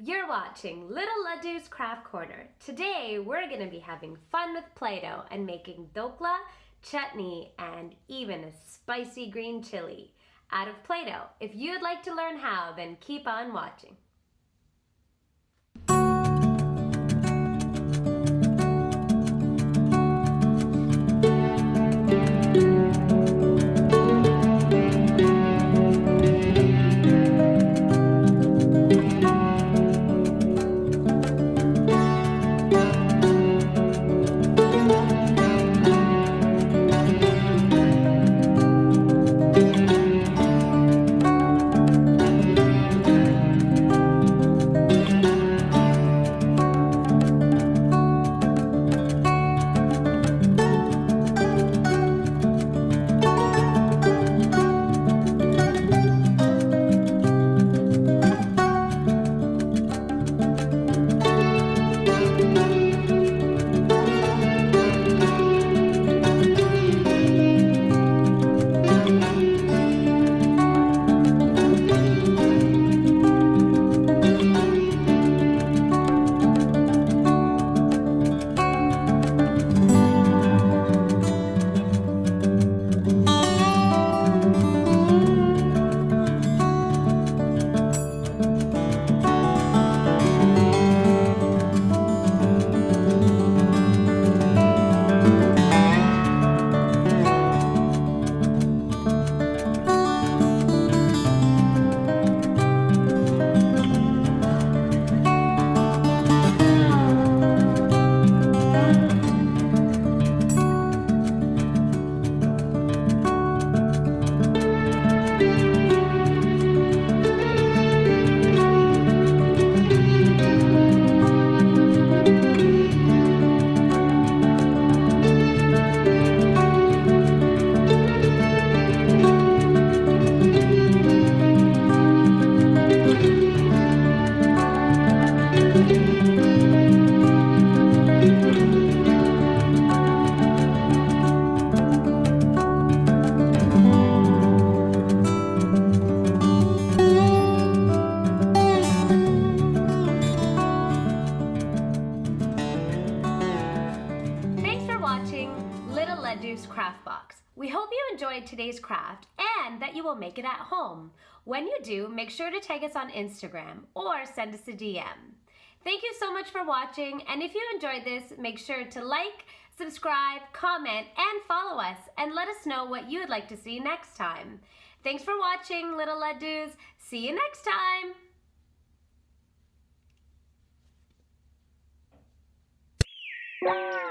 You're watching Little Ladoo's Craft Corner. Today we're going to be having fun with Play-doh and making Dohkla, chutney, and even a spicy green chili out of Play-doh. If you'd like to learn how, then keep on watching. Watching Little Ladoo's Craft Box. We hope you enjoyed today's craft and that you will make it at home. When you do, make sure to tag us on Instagram or send us a DM. Thank you so much for watching, and if you enjoyed this, make sure to like, subscribe, comment, and follow us, and let us know what you would like to see next time. Thanks for watching, Little Ladoos. See you next time.